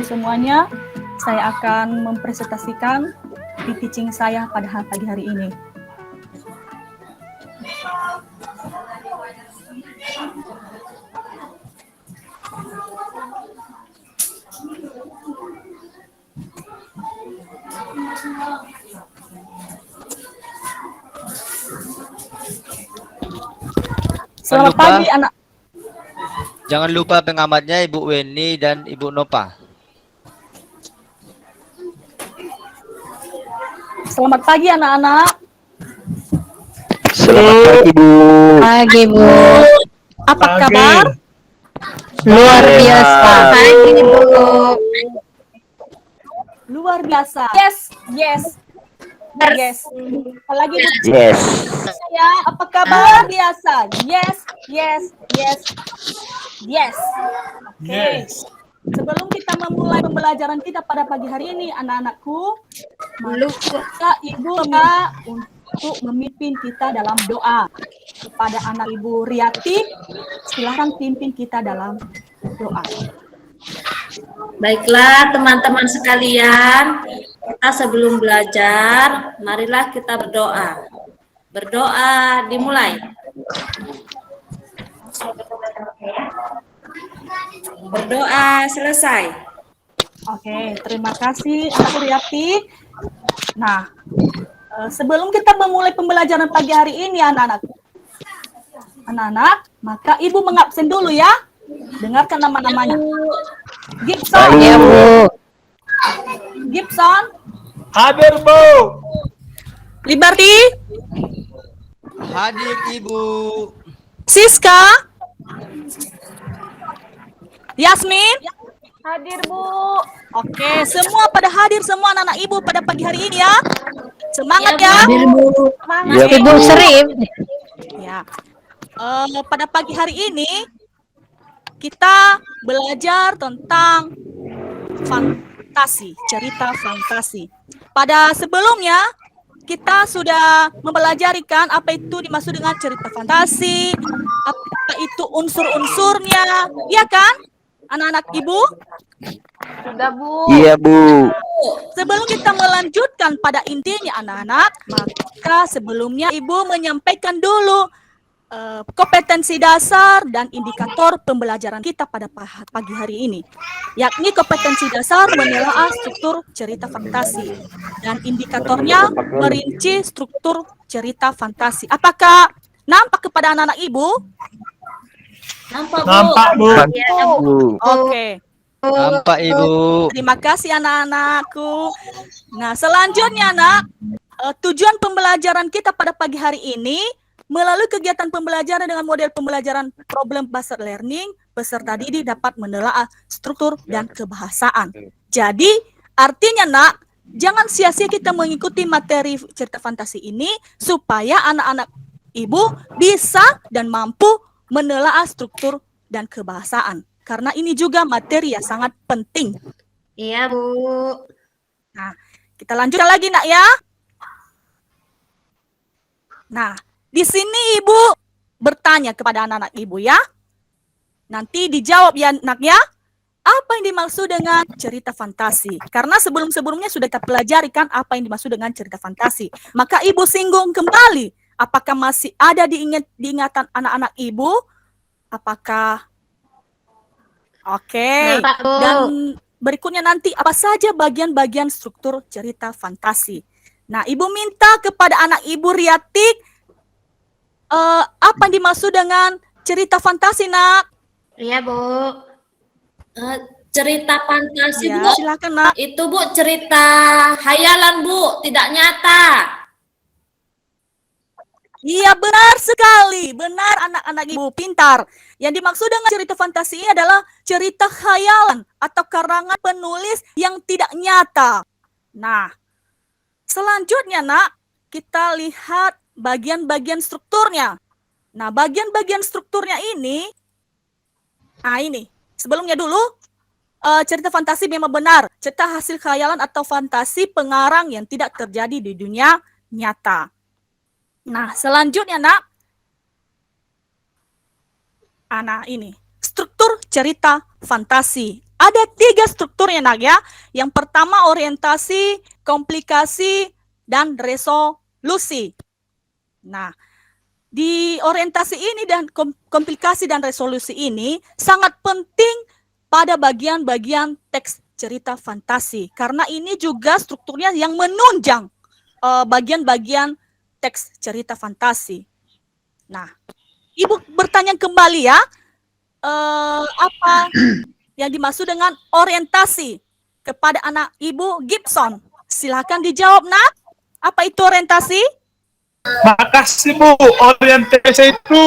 Ibu semuanya, saya akan mempresentasikan di teaching saya pada pagi hari ini. Selamat pagi anak. Jangan lupa pengamatnya Ibu Weni dan Ibu Nopa. Selamat pagi anak-anak. Selamat pagi Bu. Pagi Bu. Apa kabar? Luar biasa. Pagi Bu. Luar biasa. Yes. Apalagi Yes. saya, apa kabar? Biasa. Yes. Oke. Sebelum kita memulai pembelajaran kita pada pagi hari ini, anak-anakku, maka Ibu minta untuk memimpin kita dalam doa. Kepada anak Ibu Riyati, silahkan pimpin kita dalam doa. Baiklah teman-teman sekalian, kita sebelum belajar, marilah kita berdoa. Berdoa dimulai. Berdoa selesai. Oke, terima kasih Anak Riyati. Nah, sebelum kita memulai pembelajaran pagi hari ini anak-anak, maka Ibu mengabsen dulu ya. Dengarkan nama-namanya. Gibson. Ya Bu. Gibson. Hadir Bu. Liberty. Hadir Ibu. Siska. Yasmin. Hadir Bu. Oke, semua pada hadir, semua anak-anak Ibu pada pagi hari ini ya. Semangat ya. Hadir Bu. Ya, Ibu Serif. Ya. Pada pagi hari ini kita belajar tentang fantasi, cerita fantasi. Pada sebelumnya kita sudah mempelajarikan apa itu dimaksud dengan cerita fantasi, apa itu unsur-unsurnya, ya kan? Anak-anak Ibu? Sudah Bu. Iya Bu. Sebelum kita melanjutkan pada intinya anak-anak, maka sebelumnya Ibu menyampaikan dulu kompetensi dasar dan indikator pembelajaran kita pada pagi hari ini, yakni kompetensi dasar menelaah struktur cerita fantasi dan indikatornya merinci struktur cerita fantasi. Apakah nampak kepada anak-anak Ibu? Nampak Bu. Bu. Oke. Nampak Ibu. Terima kasih anak-anakku. Nah, selanjutnya anak, tujuan pembelajaran kita pada pagi hari ini melalui kegiatan pembelajaran dengan model pembelajaran problem based learning, peserta didik dapat menelaah struktur dan kebahasaan. Jadi, artinya nak, jangan sia-sia kita mengikuti materi cerita fantasi ini supaya anak-anak Ibu bisa dan mampu menelaah struktur dan kebahasaan. Karena ini juga materi yang sangat penting. Iya Bu. Nah, kita lanjutkan lagi nak ya. Nah, di sini Ibu bertanya kepada anak-anak Ibu ya. Nanti dijawab ya nak ya. Apa yang dimaksud dengan cerita fantasi? Karena sebelum-sebelumnya sudah kita pelajari kan apa yang dimaksud dengan cerita fantasi. Maka Ibu singgung kembali. Apakah masih ada di ingatan anak-anak Ibu? Apakah Oke. Dan berikutnya nanti apa saja bagian-bagian struktur cerita fantasi. Nah, Ibu minta kepada anak Ibu Riyati apa yang dimaksud dengan cerita fantasi, nak? Iya Bu. Cerita fantasi Ya, Bu. silakan nak. Itu Bu cerita hayalan Bu, tidak nyata. Iya, benar sekali. Benar anak-anak Ibu, pintar. Yang dimaksud dengan cerita fantasi ini adalah cerita khayalan atau karangan penulis yang tidak nyata. Nah, selanjutnya nak, kita lihat bagian-bagian strukturnya. Nah, bagian-bagian strukturnya ini, sebelumnya dulu, cerita fantasi memang benar. Cerita hasil khayalan atau fantasi pengarang yang tidak terjadi di dunia nyata. Nah, selanjutnya nak, ini struktur cerita fantasi Ada 3 strukturnya nak ya. Yang pertama orientasi, komplikasi, dan resolusi. Nah, di orientasi ini dan komplikasi dan resolusi ini sangat penting pada bagian-bagian teks cerita fantasi. Karena ini juga strukturnya yang menunjang bagian-bagian teks cerita fantasi. Nah, Ibu bertanya kembali ya, apa yang dimaksud dengan orientasi kepada anak Ibu Gibson? Silakan dijawab, nak. Apa itu orientasi? Makasih Bu, orientasi itu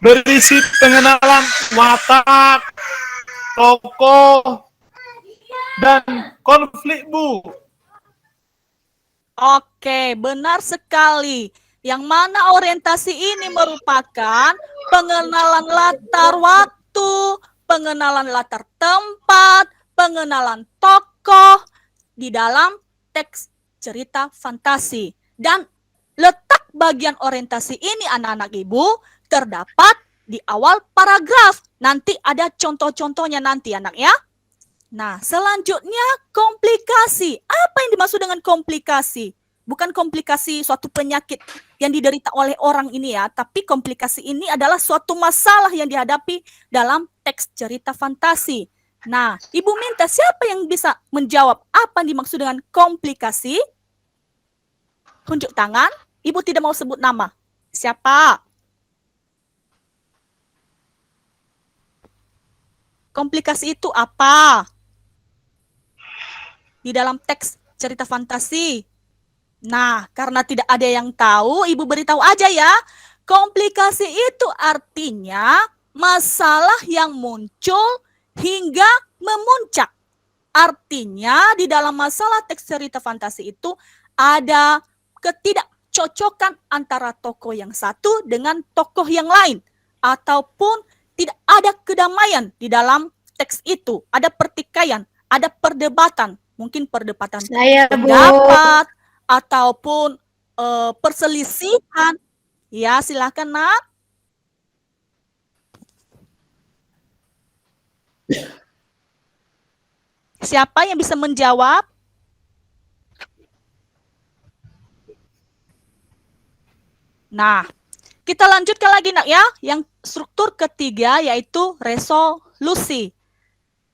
berisi pengenalan watak, tokoh, dan konflik Bu. Oke, benar sekali. Yang mana orientasi ini merupakan pengenalan latar waktu, pengenalan latar tempat, pengenalan tokoh di dalam teks cerita fantasi. Dan letak bagian orientasi ini anak-anak Ibu terdapat di awal paragraf. Nanti ada contoh-contohnya nanti anak ya. Nah, selanjutnya komplikasi. Apa yang dimaksud dengan komplikasi? Bukan komplikasi suatu penyakit yang diderita oleh orang ini ya, tapi komplikasi ini adalah suatu masalah yang dihadapi dalam teks cerita fantasi. Nah, Ibu minta siapa yang bisa menjawab apa yang dimaksud dengan komplikasi? Tunjuk tangan. Ibu tidak mau sebut nama. Siapa? Komplikasi itu apa? Di dalam teks cerita fantasi. Nah, karena tidak ada yang tahu, Ibu beritahu aja ya. Komplikasi itu artinya masalah yang muncul hingga memuncak. Artinya di dalam masalah teks cerita fantasi itu ada ketidakcocokan antara tokoh yang satu dengan tokoh yang lain. Ataupun tidak ada kedamaian di dalam teks itu. Ada pertikaian, ada perdebatan. Mungkin perdebatan pendapat, ataupun perselisihan. Ya, silakan nak. Siapa yang bisa menjawab? Nah, kita lanjutkan lagi nak ya. Yang struktur ketiga yaitu resolusi.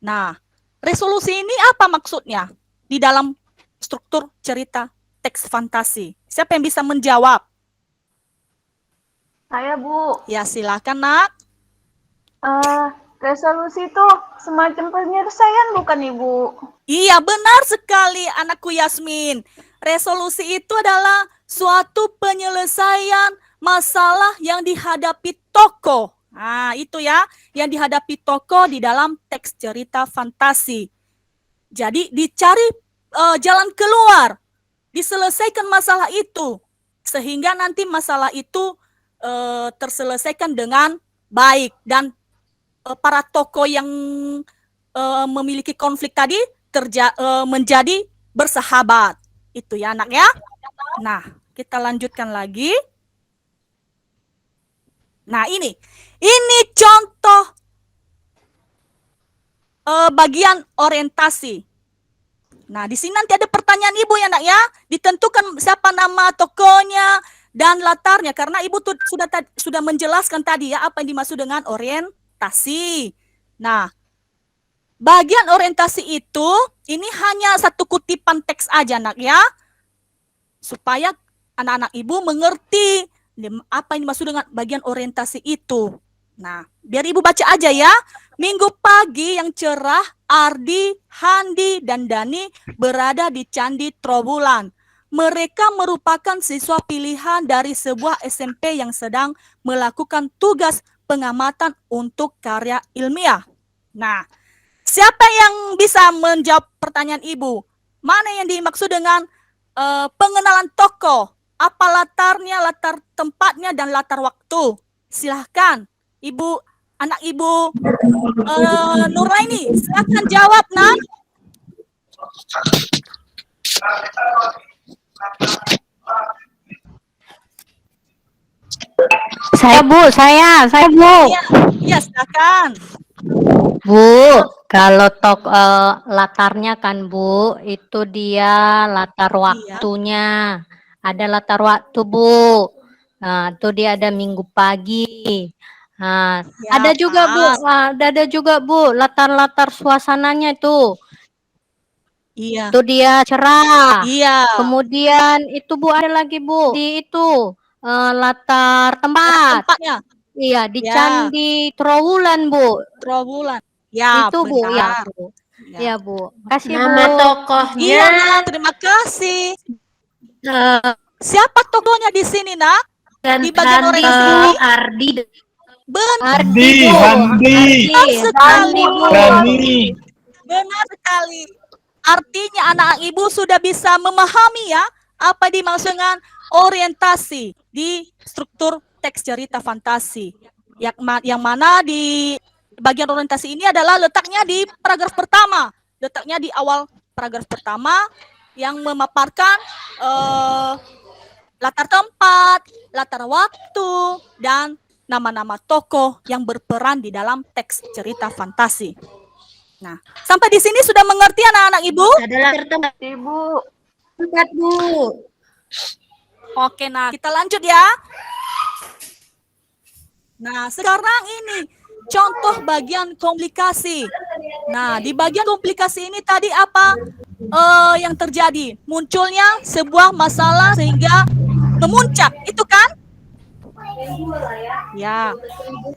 Nah, resolusi ini apa maksudnya di dalam struktur cerita teks fantasi? Siapa yang bisa menjawab? Saya Bu. Ya, silakan nak. Resolusi itu semacam penyelesaian bukan Ibu? Iya, benar sekali anakku Yasmin. Resolusi itu adalah suatu penyelesaian masalah yang dihadapi tokoh. Nah, itu ya, yang dihadapi tokoh di dalam teks cerita fantasi. Jadi dicari jalan keluar, diselesaikan masalah itu, sehingga nanti masalah itu terselesaikan dengan baik. Dan para tokoh yang memiliki konflik tadi menjadi bersahabat. Itu ya anak ya. Nah, kita lanjutkan lagi. Nah, ini contoh bagian orientasi. Nah, di sini nanti ada pertanyaan Ibu ya, Nak ya. Ditentukan siapa nama tokohnya dan latarnya, karena Ibu sudah menjelaskan tadi ya apa yang dimaksud dengan orientasi. Nah, bagian orientasi itu ini hanya satu kutipan teks aja, Nak ya. Supaya anak-anak Ibu mengerti apa yang dimaksud dengan bagian orientasi itu. Nah, biar Ibu baca aja ya. Minggu pagi yang cerah, Ardi, Handi, dan Dani berada di Candi Trowulan. Mereka merupakan siswa pilihan dari sebuah SMP yang sedang melakukan tugas pengamatan untuk karya ilmiah. Nah, siapa yang bisa menjawab pertanyaan Ibu? Mana yang dimaksud dengan pengenalan tokoh? Apa latarnya, latar tempatnya, dan latar waktu? Silahkan, Ibu, anak Ibu Nuraini, silahkan jawab, Nak. Saya Bu. Iya, silakan. Bu, Kalau latarnya kan Bu, itu dia latar waktunya. Ada latar waktu Bu. Nah, itu dia ada Minggu pagi. Nah, Ya, ada juga Bu, ada juga Bu, latar-latar suasananya itu. Iya. Itu dia cerah. Iya. Kemudian itu Bu ada lagi Bu, di itu latar tempat. Tempatnya. Iya, di Ya. Candi Trowulan Bu. Trowulan. Ya, Itu Bu, ya benar. Bu. Ya. Ya Bu. Kasih Nama Bu. tokohnya Iya, Nak. Terima kasih. Eh, Siapa tokohnya di sini, Nak? dan Di bagian Handi orientasi ini? Ardi. Benar Handi, Bu. Handi, sekali, Bu. Dani. Benar sekali. Artinya anak ibu sudah bisa memahami ya apa dimaksud dengan orientasi di struktur teks cerita fantasi. Yang mana di bagian orientasi ini adalah letaknya di paragraf pertama. Letaknya di awal paragraf pertama yang memaparkan latar tempat, latar waktu, dan nama-nama tokoh yang berperan di dalam teks cerita fantasi. Nah, sampai di sini sudah mengerti anak-anak ibu? Adalah tempat Ibu. Bu. Oke, nah kita lanjut ya. Nah, sekarang ini contoh bagian komplikasi. Nah, di bagian komplikasi ini tadi apa yang terjadi? Munculnya sebuah masalah sehingga memuncak, itu kan? Ya.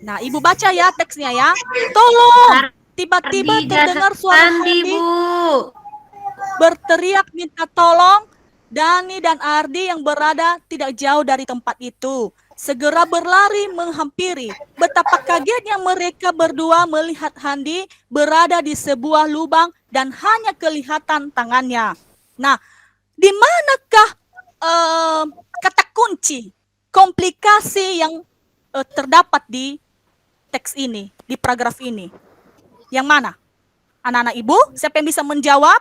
Nah, ibu baca ya teksnya ya. Tolong. Tiba-tiba terdengar suara Handi berteriak minta tolong. Dani dan Ardi yang berada tidak jauh dari tempat itu segera berlari menghampiri. Betapa kagetnya mereka berdua melihat Handi berada di sebuah lubang dan hanya kelihatan tangannya. Nah, di manakah kata kunci komplikasi yang terdapat di teks ini, di paragraf ini? Yang mana? Anak-anak ibu, siapa yang bisa menjawab?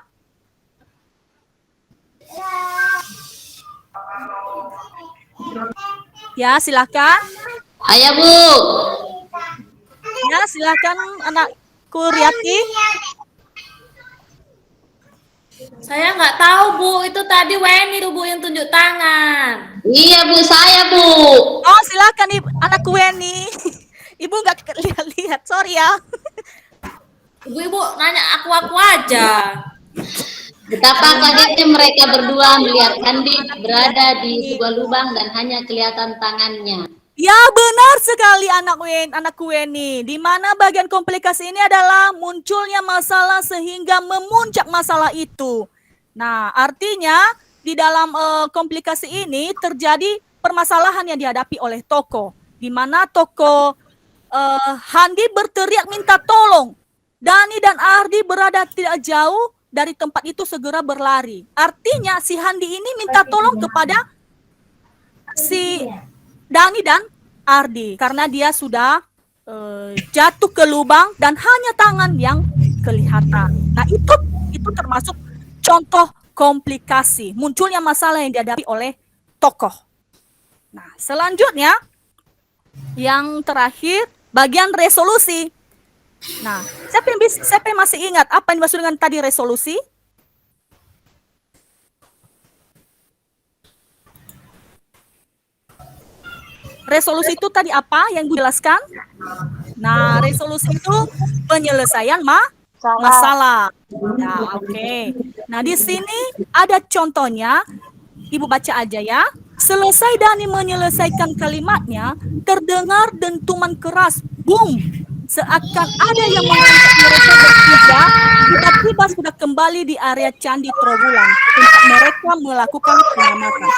Ya, silakan. Ayo Bu. Ya, silakan anakku Riyati. Saya nggak tahu Bu, itu tadi Weni tuh Bu yang tunjuk tangan. Iya Bu, saya Bu. Oh, silakan ibu, anakku Weni. Ibu nggak lihat-lihat, sorry ya. Ibu nanya aku aja. Betapa kagetnya mereka berdua melihat Handi berada di sebuah lubang dan hanya kelihatan tangannya. Ya, benar sekali anakku Weni. Di mana bagian komplikasi ini adalah munculnya masalah sehingga memuncak masalah itu. Nah, artinya di dalam komplikasi ini terjadi permasalahan yang dihadapi oleh tokoh. Di mana tokoh Handi berteriak minta tolong. Dani dan Ardi berada tidak jauh dari tempat itu segera berlari. Artinya si Handi ini minta tolong kepada si Dani dan Ardi karena dia sudah jatuh ke lubang dan hanya tangan yang kelihatan. Nah, itu termasuk contoh komplikasi, munculnya masalah yang dihadapi oleh tokoh. Nah, selanjutnya yang terakhir bagian resolusi. Nah, siapa yang masih ingat apa yang dimaksud dengan tadi resolusi? Resolusi itu tadi apa yang gue jelaskan? Nah, resolusi itu penyelesaian masalah. Ya, oke. Nah, di sini ada contohnya. Ibu baca aja ya. Selesai Dani menyelesaikan kalimatnya, terdengar dentuman keras. Boom! Seakan ada yang mengancam mereka bertiga, tiba-tiba sudah kembali di area Candi Trowulan untuk mereka melakukan pengamatan.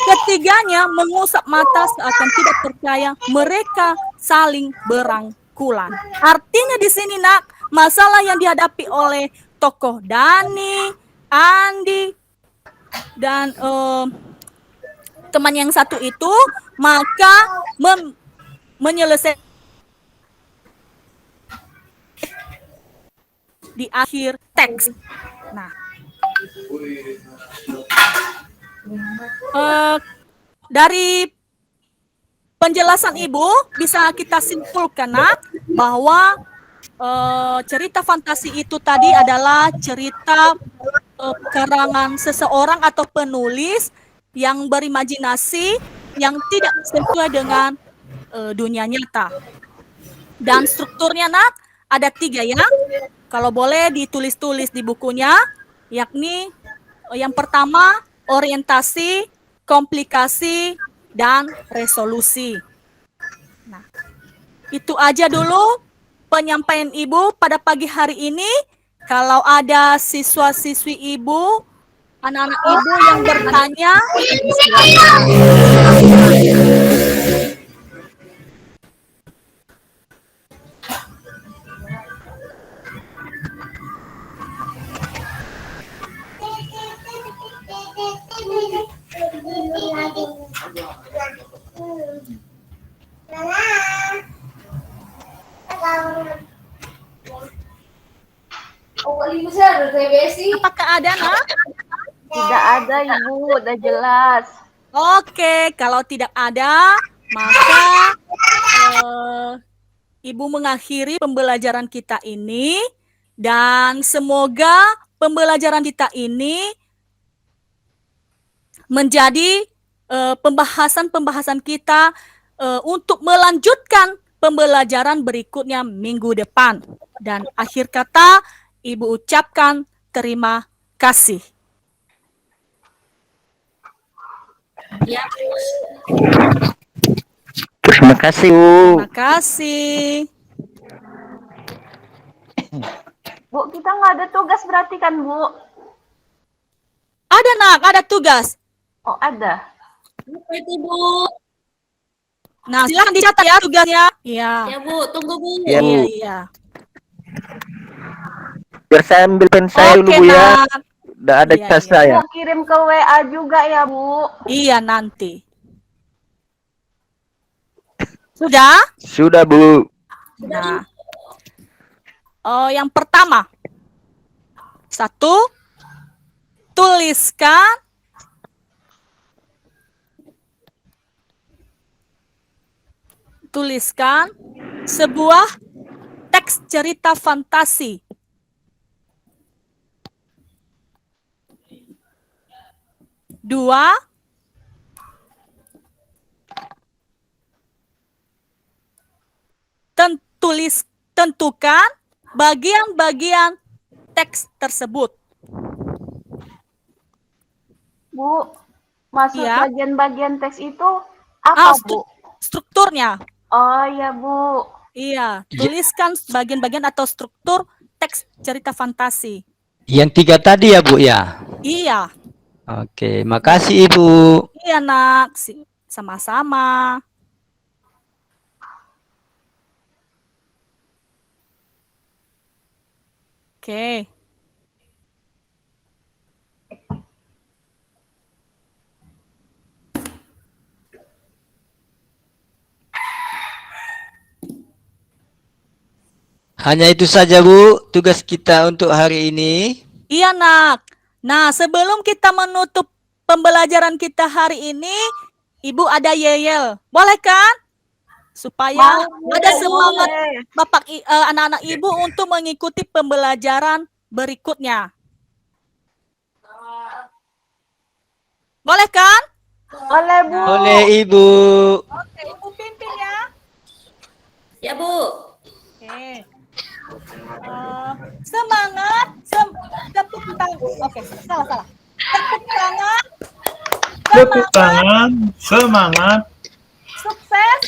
Ketiganya mengusap mata seakan tidak percaya mereka saling berangkulan. Artinya di sini Nak, masalah yang dihadapi oleh tokoh Dani, Andi, dan teman yang satu itu, maka menyelesaikan di akhir teks. Nah, dari penjelasan Ibu bisa kita simpulkan Nak, bahwa cerita fantasi itu tadi adalah cerita karangan seseorang atau penulis yang berimajinasi yang tidak sesuai dengan dunia nyata. Dan strukturnya nak ada 3 ya. Kalau boleh ditulis-tulis di bukunya, yakni yang pertama orientasi, komplikasi, dan resolusi. Nah, itu aja dulu penyampaian Ibu pada pagi hari ini. Kalau ada siswa-siswi Ibu, anak-anak Ibu yang bertanya, silakan. Apakah ada, nak? Tidak ada Ibu, udah jelas. Oke, kalau tidak ada, maka Ibu mengakhiri pembelajaran kita ini dan semoga pembelajaran kita ini menjadi pembahasan-pembahasan kita untuk melanjutkan pembelajaran berikutnya minggu depan. Dan akhir kata, Ibu ucapkan terima kasih. Ya, Terima kasih, Bu. Terima kasih. Bu, kita nggak ada tugas berarti kan, Bu? Ada nak, ada tugas. Oh, ada. apa itu Bu? Nah, silakan dicatat ya tugasnya. Iya. Ya Bu, tunggu Bu. Iya, Bu. Iya. Biar saya ambil pen saya dulu, Oke, Bu, ya. nak. Udah ada Iya, cas iya. saya. Bu, kirim ke WA juga ya, Bu. Iya, nanti. Sudah? Sudah, Bu. Nah. Yang pertama. 1, tuliskan sebuah teks cerita fantasi. 2, tentukan bagian-bagian teks tersebut. Bu, maksud Iya. bagian-bagian teks itu apa, Bu? Strukturnya. Oh, ya, Bu. Iya, tuliskan bagian-bagian atau struktur teks cerita fantasi. Yang 3 tadi ya, Bu ya? Iya. Oke, makasih Ibu. Iya, nak. Sama-sama. Oke. Hanya itu saja, Bu, tugas kita untuk hari ini. Iya, nak. Nah, sebelum kita menutup pembelajaran kita hari ini, Ibu ada yel-yel. Boleh kan? Supaya ada semangat Bapak anak-anak Ibu untuk mengikuti pembelajaran berikutnya. Boleh kan? Boleh, Bu. Oleh Ibu. Oke, Ibu pimpin ya. Ya Bu. Oke. Semangat, tepuk tangan. Oke, salah. Tepuk tangan. Tepuk tangan, semangat, Sukses.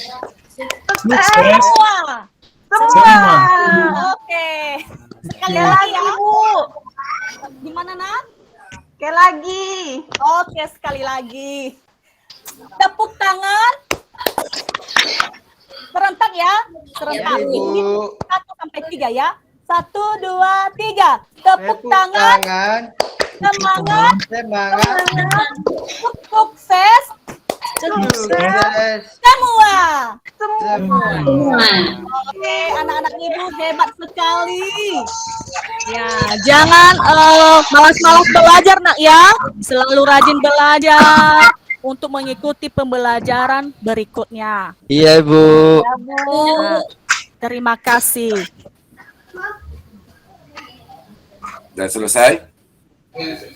sukses, Semua. semua. Oke. Sekali Sekali lagi lagi, ya. Bu. Gimana, Nak? Sekali lagi. Oke, sekali lagi. Tepuk tangan. Serentak ya. Serentak. Ya, Ibu. Ini 1 sampai 3 ya. 1, 2, 3. Tepuk tangan. Semangat. Semangat. Sukses. Sukses. Semua. Semua. Oke, anak-anak Ibu hebat sekali. Ya, jangan malas-malas belajar, Nak ya. Selalu rajin belajar untuk mengikuti pembelajaran berikutnya. Iya, Bu. Nah, terima kasih. Sudah selesai?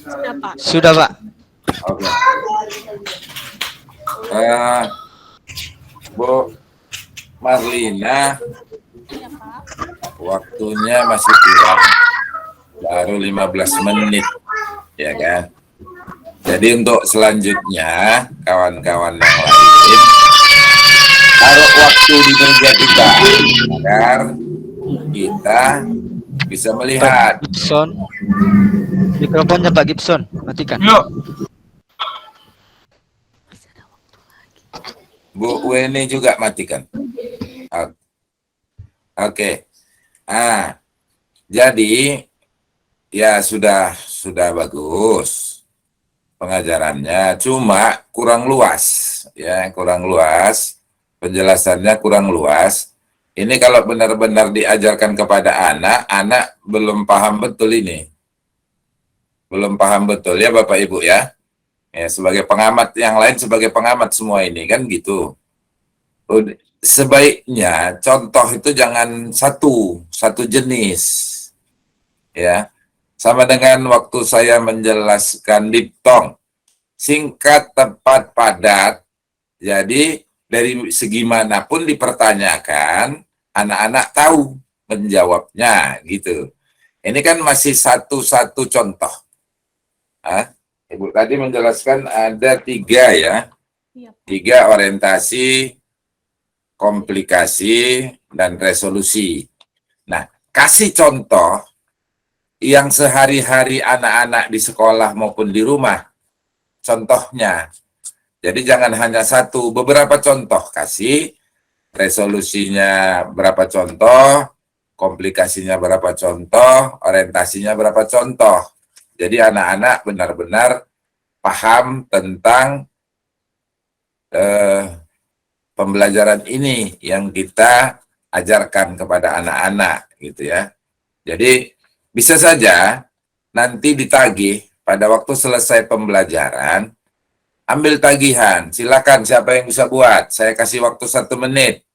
Sudah, Pak. Sudah, Pak. Oke. Bu Marlina, waktunya masih kurang, baru 15 menit, ya kan? Jadi untuk selanjutnya, kawan-kawan yang lain, taruh waktu di meja kita, agar kita bisa melihat. Gibson. Mikrofonnya Pak Gibson, matikan. Yuk. Bu Weni juga matikan. Oke. Jadi ya sudah bagus pengajarannya, cuma kurang luas, ya, kurang luas. Penjelasannya kurang luas. Ini kalau benar-benar diajarkan kepada anak belum paham betul ini. Belum paham betul ya Bapak Ibu ya. Ya, sebagai pengamat, yang lain sebagai pengamat semua ini kan gitu. Sebaiknya contoh itu jangan satu jenis. Ya. Sama dengan waktu saya menjelaskan diftong. Singkat, tepat, padat. Jadi dari segi manapun dipertanyakan, anak-anak tahu menjawabnya gitu. Ini kan masih satu contoh. Ibu tadi menjelaskan ada 3 ya. 3 orientasi, komplikasi, dan resolusi. Nah, kasih contoh yang sehari-hari anak-anak di sekolah maupun di rumah. Contohnya. Jadi jangan hanya satu, beberapa contoh kasih. Resolusinya berapa contoh, komplikasinya berapa contoh, orientasinya berapa contoh. Jadi anak-anak benar-benar paham tentang pembelajaran ini yang kita ajarkan kepada anak-anak gitu ya. Jadi bisa saja nanti ditagih pada waktu selesai pembelajaran, ambil tagihan, silakan siapa yang bisa buat, saya kasih waktu 1 menit.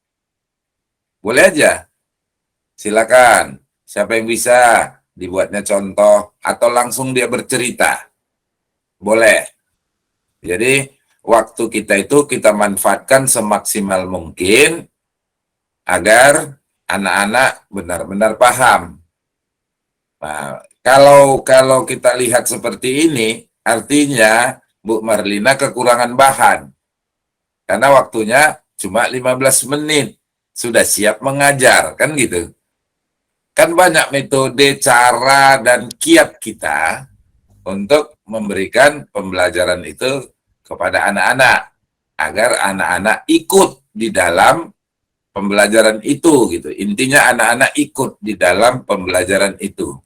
Boleh aja, silakan siapa yang bisa, dibuatnya contoh, atau langsung dia bercerita. Boleh. Jadi, waktu kita itu kita manfaatkan semaksimal mungkin agar anak-anak benar-benar paham. Nah, kalau kita lihat seperti ini, artinya Bu Marlina kekurangan bahan. Karena waktunya cuma 15 menit. Sudah siap mengajar, kan gitu. Kan banyak metode, cara, dan kiat kita untuk memberikan pembelajaran itu kepada anak-anak. Agar anak-anak ikut di dalam pembelajaran itu. Gitu. Intinya anak-anak ikut di dalam pembelajaran itu.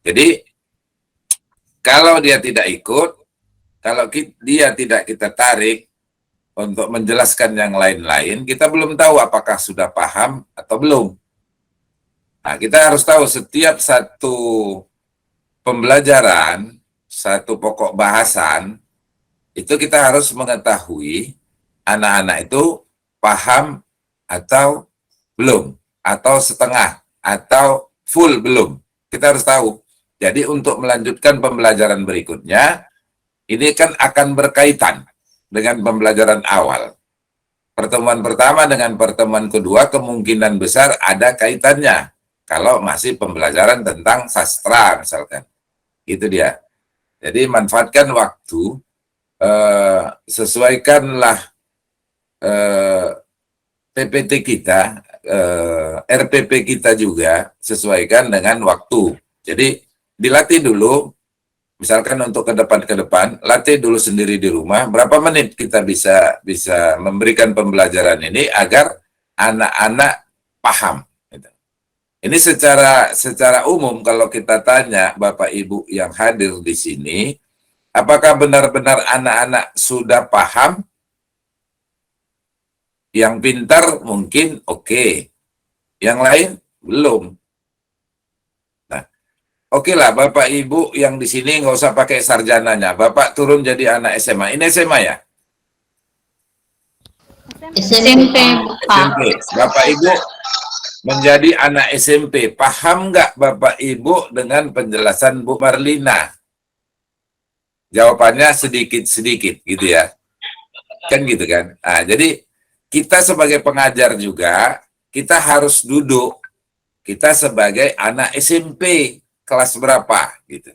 Jadi, kalau dia tidak ikut, kalau dia tidak kita tarik untuk menjelaskan yang lain-lain, kita belum tahu apakah sudah paham atau belum. Nah, kita harus tahu setiap satu pembelajaran, satu pokok bahasan, itu kita harus mengetahui anak-anak itu paham atau belum, atau setengah, atau full belum. Kita harus tahu. Jadi untuk melanjutkan pembelajaran berikutnya, ini kan akan berkaitan dengan pembelajaran awal. Pertemuan pertama dengan pertemuan kedua kemungkinan besar ada kaitannya. Kalau masih pembelajaran tentang sastra misalkan. Gitu dia. Jadi manfaatkan waktu, sesuaikanlah PPT kita, RPP kita juga sesuaikan dengan waktu. Jadi dilatih dulu. Misalkan untuk ke depan, latih dulu sendiri di rumah, berapa menit kita bisa memberikan pembelajaran ini agar anak-anak paham. Gitu. Ini secara umum kalau kita tanya Bapak Ibu yang hadir di sini, apakah benar-benar anak-anak sudah paham? Yang pintar mungkin oke. Yang lain belum. Oke lah, Bapak Ibu yang di sini nggak usah pakai sarjananya. Bapak turun jadi anak SMA. Ini SMA ya? SMP, Pak. SMP. Bapak Ibu menjadi anak SMP. Paham nggak Bapak Ibu dengan penjelasan Bu Marlina? Jawabannya sedikit-sedikit gitu ya. Kan gitu kan. Nah, jadi kita sebagai pengajar juga, kita harus duduk. Kita sebagai anak SMP kelas berapa gitu.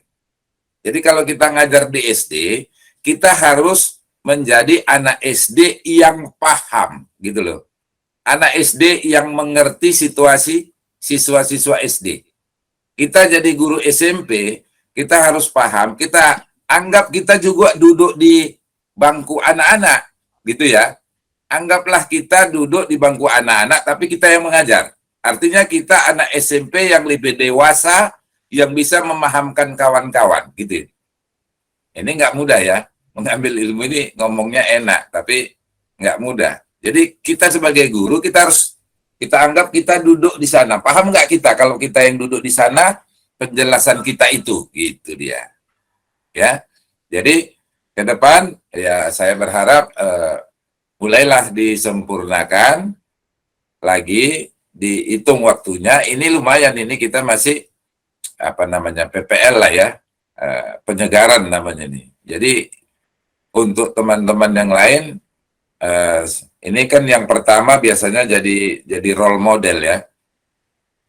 Jadi kalau kita ngajar di SD, kita harus menjadi anak SD yang paham gitu loh. Anak SD yang mengerti situasi siswa-siswa SD. Kita jadi guru SMP, kita harus paham, kita anggap kita juga duduk di bangku anak-anak, gitu ya. Anggaplah kita duduk di bangku anak-anak, tapi kita yang mengajar. Artinya kita anak SMP yang lebih dewasa, yang bisa memahamkan kawan-kawan, gitu. Ini nggak mudah ya, mengambil ilmu ini ngomongnya enak, tapi nggak mudah. Jadi kita sebagai guru, kita anggap kita duduk di sana. Paham nggak kita kalau kita yang duduk di sana, penjelasan kita itu, gitu dia. Ya, jadi ke depan ya saya berharap mulailah disempurnakan lagi, dihitung waktunya. Ini lumayan, ini kita masih PPL lah ya, penyegaran namanya nih. Jadi untuk teman-teman yang lain, ini kan yang pertama biasanya jadi role model ya,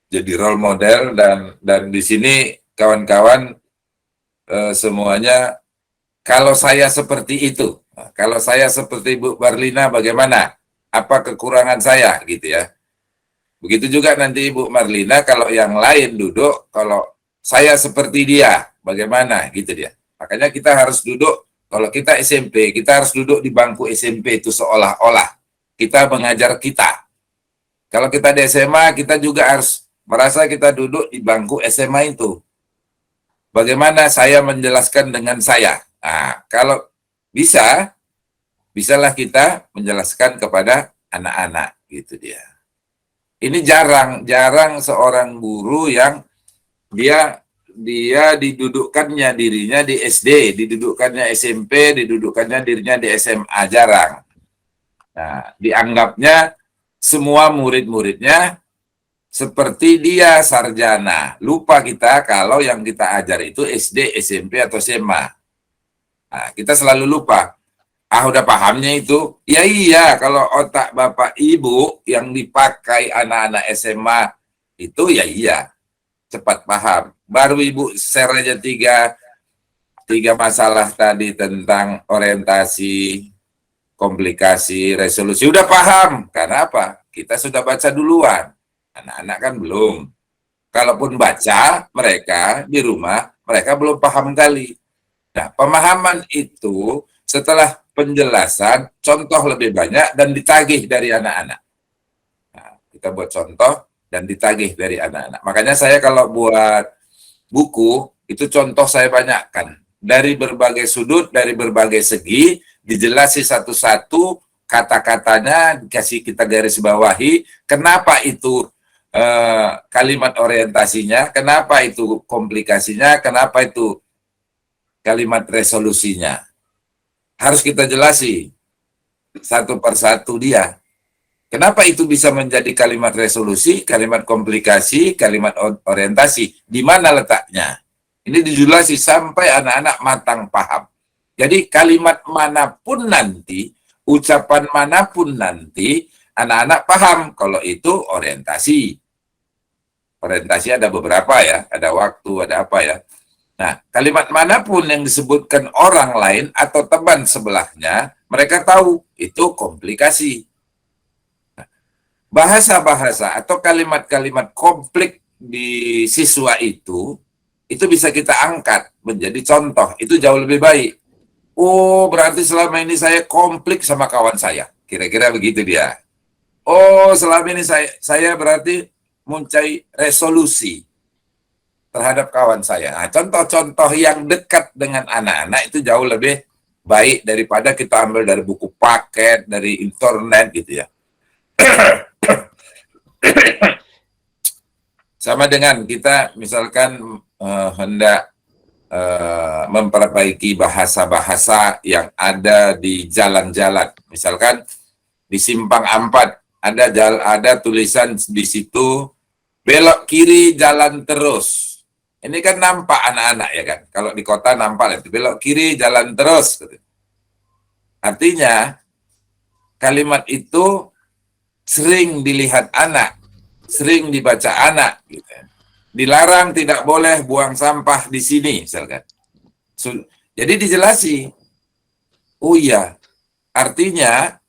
jadi role model, dan di sini kawan-kawan semuanya, kalau saya seperti itu, kalau saya seperti Bu Marlina bagaimana? Apa kekurangan saya gitu ya? Begitu juga nanti Bu Marlina kalau yang lain duduk, kalau saya seperti dia bagaimana gitu dia. Makanya kita harus duduk, kalau kita SMP, kita harus duduk di bangku SMP itu seolah-olah kita mengajar kita. Kalau kita di SMA, kita juga harus merasa kita duduk di bangku SMA itu. Bagaimana saya menjelaskan dengan saya? Nah, kalau bisalah kita menjelaskan kepada anak-anak, gitu dia. Ini jarang seorang guru yang dia didudukkannya dirinya di SD, didudukkannya SMP, didudukkannya dirinya di SMA, jarang. Nah, dianggapnya semua murid-muridnya seperti dia sarjana. Lupa kita kalau yang kita ajar itu SD, SMP, atau SMA. Nah, kita selalu lupa. Udah pahamnya itu. Ya iya, kalau otak Bapak Ibu yang dipakai anak-anak SMA itu ya iya, cepat paham. Baru Ibu share aja tiga masalah tadi tentang orientasi, komplikasi, resolusi. Udah paham. Karena apa? Kita sudah baca duluan. Anak-anak kan belum. Kalaupun baca, mereka di rumah, mereka belum paham kali. Nah, pemahaman itu setelah penjelasan, contoh lebih banyak dan ditagih dari anak-anak. Nah, kita buat contoh dan ditagih dari anak-anak. Makanya saya kalau buat buku, itu contoh saya banyakkan. Dari berbagai sudut, dari berbagai segi, dijelasi satu-satu, kata-katanya, dikasih kita garis bawahi, kenapa itu kalimat orientasinya, kenapa itu komplikasinya, kenapa itu kalimat resolusinya. Harus kita jelasi satu persatu dia. Kenapa itu bisa menjadi kalimat resolusi, kalimat komplikasi, kalimat orientasi? Di mana letaknya? Ini dijelasi sampai anak-anak matang paham. Jadi kalimat manapun nanti, ucapan manapun nanti, anak-anak paham kalau itu orientasi. Orientasi ada beberapa ya, ada waktu, ada apa ya. Nah, kalimat manapun yang disebutkan orang lain atau teman sebelahnya, mereka tahu itu komplikasi. Bahasa-bahasa atau kalimat-kalimat komplik di siswa itu bisa kita angkat menjadi contoh. Itu jauh lebih baik. Oh, berarti selama ini saya komplik sama kawan saya. Kira-kira begitu dia. Oh, selama ini saya berarti mencari resolusi terhadap kawan saya. Nah, contoh-contoh yang dekat dengan anak-anak itu jauh lebih baik daripada kita ambil dari buku paket, dari internet gitu ya. Sama dengan kita misalkan hendak memperbaiki bahasa-bahasa yang ada di jalan-jalan. Misalkan di Simpang 4 ada tulisan di situ belok kiri jalan terus. Ini kan nampak anak-anak ya kan. Kalau di kota nampak itu belok kiri jalan terus. Artinya kalimat itu sering dilihat anak, sering dibaca anak gitu. Dilarang tidak boleh buang sampah di sini misalkan. Jadi dijelasi. Oh iya, artinya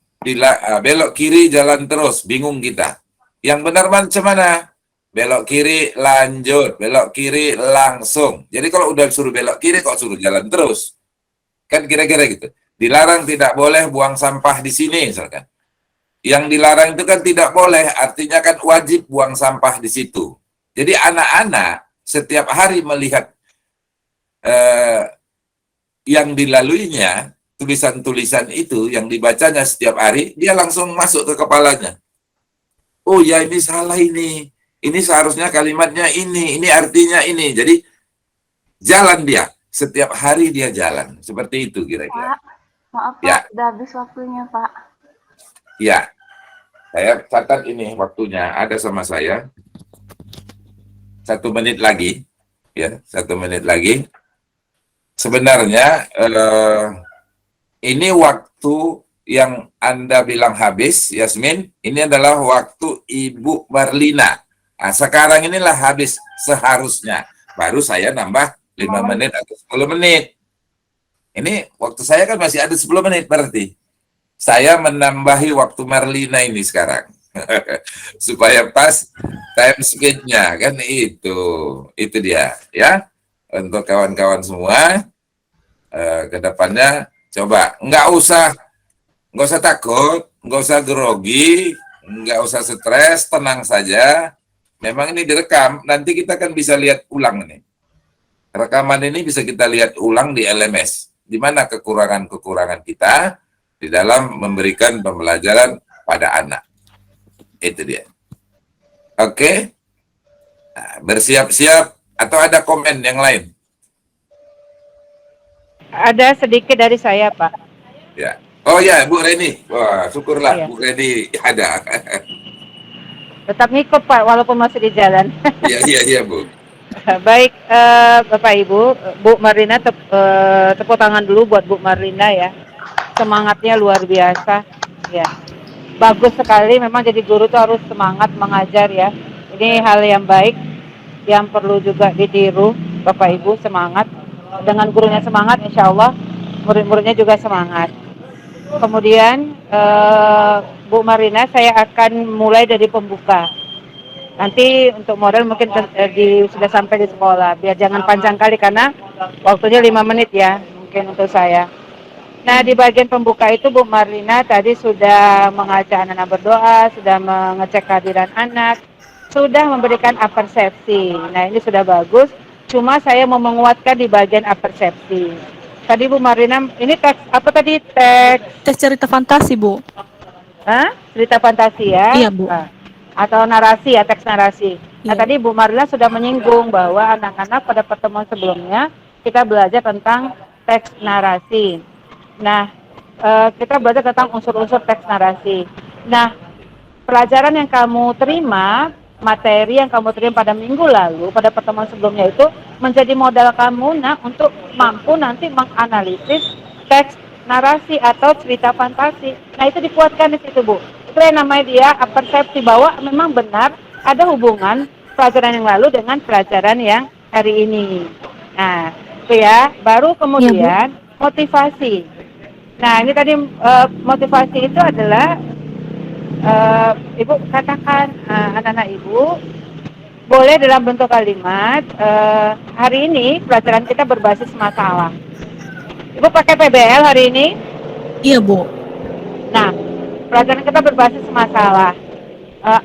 belok kiri jalan terus, bingung kita. Yang benar macam mana? Belok kiri lanjut, belok kiri langsung. Jadi kalau udah suruh belok kiri kok suruh jalan terus? Kan kira-kira gitu. Dilarang tidak boleh buang sampah di sini misalkan. Yang dilarang itu kan tidak boleh, artinya kan wajib buang sampah di situ. Jadi anak-anak setiap hari melihat yang dilaluinya, tulisan-tulisan itu yang dibacanya setiap hari, dia langsung masuk ke kepalanya. Oh ya, ini salah ini seharusnya kalimatnya ini artinya ini. Jadi jalan dia, setiap hari dia jalan. Seperti itu kira-kira. Pak, maaf Pak, Ya. udah habis waktunya Pak. Ya, saya catat ini waktunya, ada sama saya. 1 menit lagi, ya, 1 menit lagi. Sebenarnya ini waktu yang Anda bilang habis, Yasmin, ini adalah waktu Ibu Marlina. Nah, sekarang inilah habis seharusnya. Baru saya nambah 5 menit atau 10 menit. Ini waktu saya kan masih ada 10 menit berarti. Saya menambahi waktu Marlina ini sekarang. Supaya pas time speed-nya, kan itu dia ya. Untuk kawan-kawan semua, ke depannya coba nggak usah takut, nggak usah grogi, nggak usah stres, tenang saja. Memang ini direkam, nanti kita kan bisa lihat ulang ini. Rekaman ini bisa kita lihat ulang di LMS. Di mana kekurangan-kekurangan kita di dalam memberikan pembelajaran pada anak. Itu dia. Oke. Nah, bersiap-siap atau ada komen yang lain? Ada sedikit dari saya, Pak. Ya. Oh ya, Bu Reni. Wah, syukurlah Iya. Bu Reni ada. Tetap ngikut, Pak, walaupun masih di jalan. Iya, Bu. Baik, Bapak Ibu, Bu Marlina, tepuk tangan dulu buat Bu Marlina ya. Semangatnya luar biasa. Ya. Bagus sekali, memang jadi guru tuh harus semangat mengajar ya. Ini hal yang baik, yang perlu juga ditiru, Bapak Ibu, semangat. Dengan gurunya semangat, insya Allah murid-muridnya juga semangat. Kemudian Bu Marlina, saya akan mulai dari pembuka. Nanti untuk modal mungkin sudah sampai di sekolah, biar jangan panjang kali karena waktunya 5 menit ya, mungkin untuk saya. Nah, di bagian pembuka itu Bu Marlina tadi sudah mengajak anak-anak berdoa, sudah mengecek kehadiran anak, sudah memberikan apersepsi. Nah, ini sudah bagus. Cuma saya mau menguatkan di bagian apersepsi. Tadi Bu Marlina, ini teks apa tadi? Teks cerita fantasi, Bu. Hah? Cerita fantasi ya? Iya, Bu. Atau narasi ya, teks narasi. Nah, Iya. tadi Bu Marlina sudah menyinggung bahwa anak-anak pada pertemuan sebelumnya kita belajar tentang teks narasi. Nah, kita belajar tentang unsur-unsur teks narasi. Nah, pelajaran yang kamu terima, materi yang kamu terima pada minggu lalu, pada pertemuan sebelumnya itu menjadi modal kamu untuk mampu nanti menganalisis teks narasi atau cerita fantasi. Nah, itu dikuatkan di situ, Bu. Itu yang namanya dia persepsi bahwa memang benar ada hubungan pelajaran yang lalu dengan pelajaran yang hari ini. Nah, itu ya. Baru kemudian motivasi. Nah, ini tadi motivasi itu adalah Ibu katakan anak-anak Ibu boleh dalam bentuk kalimat hari ini pelajaran kita berbasis masalah. Ibu pakai PBL hari ini? Iya, Bu. Nah, pelajaran kita berbasis masalah.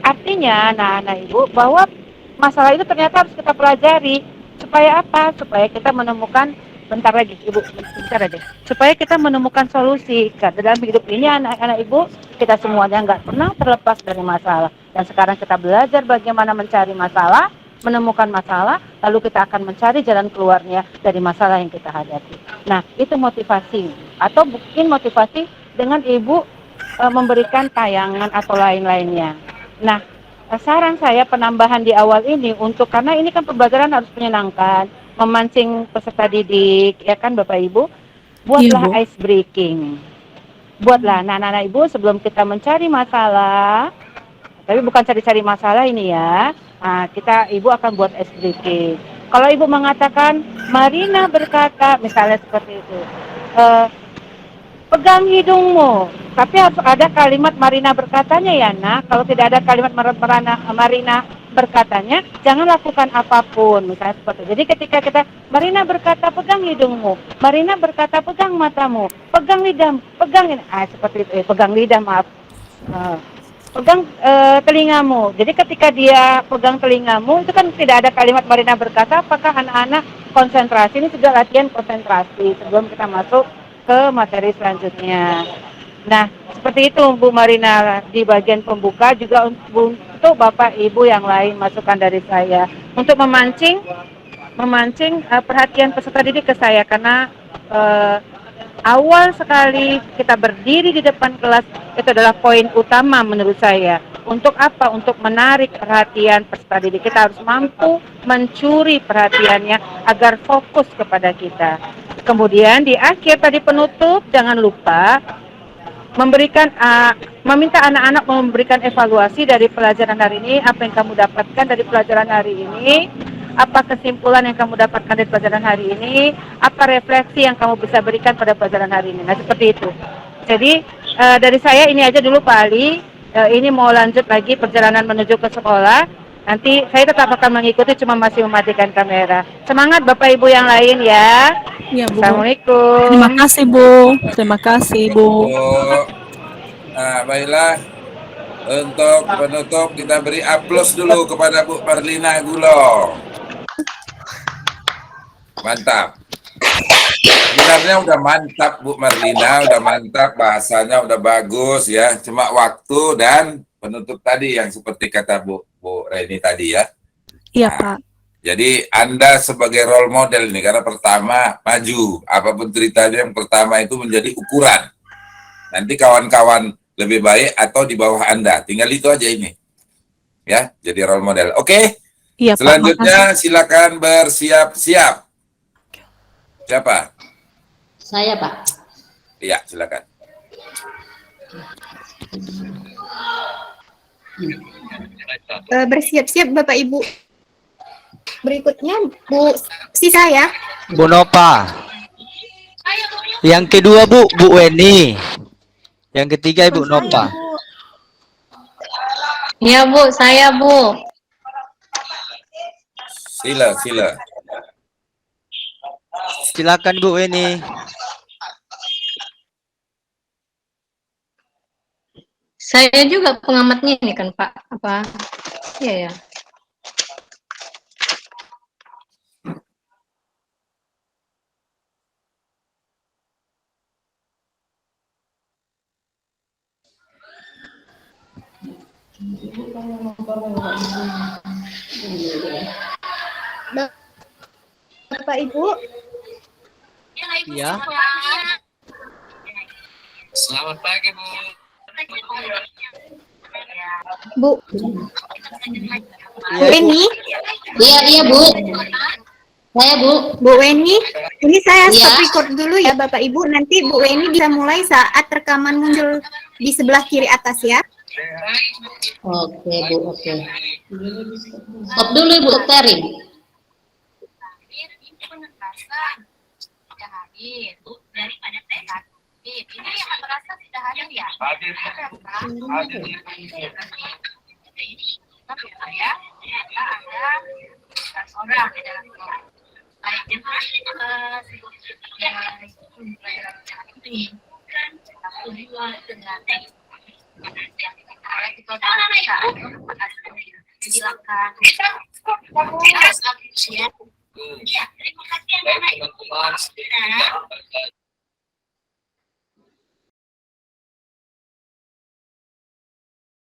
Artinya anak-anak Ibu bahwa masalah itu ternyata harus kita pelajari. Supaya apa? Supaya kita menemukan bentar lagi, Ibu, bentar aja. Supaya kita menemukan solusi. Karena dalam hidup ini anak-anak Ibu, kita semuanya nggak pernah terlepas dari masalah. Dan sekarang kita belajar bagaimana mencari masalah, menemukan masalah, lalu kita akan mencari jalan keluarnya dari masalah yang kita hadapi. Nah, itu motivasi. Atau mungkin motivasi dengan Ibu memberikan tayangan atau lain-lainnya. Nah, saran saya penambahan di awal ini karena ini kan pembelajaran harus menyenangkan, memancing peserta didik, ya kan Bapak Ibu, buatlah ice breaking. Buatlah anak-anak Ibu sebelum kita mencari masalah, tapi bukan cari-cari masalah ini ya. Nah, Ibu akan buat ice breaking. Kalau Ibu mengatakan, Marina berkata, misalnya seperti itu, pegang hidungmu, tapi harus ada kalimat Marina berkatanya ya nak. Kalau tidak ada kalimat Marina berkatanya, jangan lakukan apapun, misalnya seperti itu. Jadi ketika kita, Marina berkata pegang hidungmu, Marina berkata pegang matamu, pegang lidahmu, pegang ini, seperti itu, pegang lidah, maaf. Pegang telingamu. Jadi ketika dia pegang telingamu, itu kan tidak ada kalimat Marina berkata, apakah anak-anak konsentrasi, ini sudah latihan konsentrasi sebelum kita masuk ke materi selanjutnya. Nah, seperti itu Bu Marina di bagian pembuka, juga untuk Bapak Ibu yang lain masukan dari saya untuk memancing perhatian peserta didik ke saya, karena awal sekali kita berdiri di depan kelas itu adalah poin utama menurut saya. Untuk apa? Untuk menarik perhatian peserta didik. Kita harus mampu mencuri perhatiannya agar fokus kepada kita. Kemudian di akhir tadi penutup, jangan lupa meminta anak-anak memberikan evaluasi dari pelajaran hari ini, apa yang kamu dapatkan dari pelajaran hari ini, apa kesimpulan yang kamu dapatkan dari pelajaran hari ini, apa refleksi yang kamu bisa berikan pada pelajaran hari ini. Nah, seperti itu. Jadi dari saya ini aja dulu Pak Ali, ini mau lanjut lagi perjalanan menuju ke sekolah. Nanti saya tetap akan mengikuti, cuma masih mematikan kamera. Semangat Bapak Ibu yang lain ya. Iya, Bu. Assalamualaikum. Terima kasih, Bu. Terima kasih, Bu. Nah, baiklah. Untuk penutup kita beri aplaus dulu kepada Bu Marlina Gulong. Mantap. Sebenarnya udah mantap Bu Marlina, udah mantap, bahasanya udah bagus ya. Cuma waktu dan penutup tadi yang seperti kata Bu Reni tadi ya. Iya, Pak. Jadi Anda sebagai role model nih, karena pertama maju, apapun ceritanya yang pertama itu menjadi ukuran. Nanti kawan-kawan lebih baik atau di bawah Anda, tinggal itu aja ini. Ya, jadi role model. Oke? Iya, Pak. Selanjutnya silakan bersiap-siap. Siapa? Saya, Pak. Iya, silakan. Bersiap-siap Bapak Ibu. Berikutnya Bu Sisa ya. Bu Nopa. Yang kedua Bu Weni. Yang ketiga Ibu Nopa. Ya Bu, saya Bu. Sila. Silakan Bu Weni. Saya juga pengamatnya ini kan Pak. Apa? Iya ya. Bapak Ibu. Ya. Selamat pagi Bu. Bu Iya, Bu. Weni. Iya Bu. Saya Bu. Bu Weni, ini saya Iya. stop record dulu ya Bapak Ibu. Nanti Bu Weni bisa mulai saat rekaman muncul di sebelah kiri atas ya. Oke Bu, oke. Stop dulu Bu Teri. Daripada ini yang merasa sudah hadir ya. Hadir. Tapi ya, ada orang di dalam kelas. Baik tujuan dengan yang kita silakan.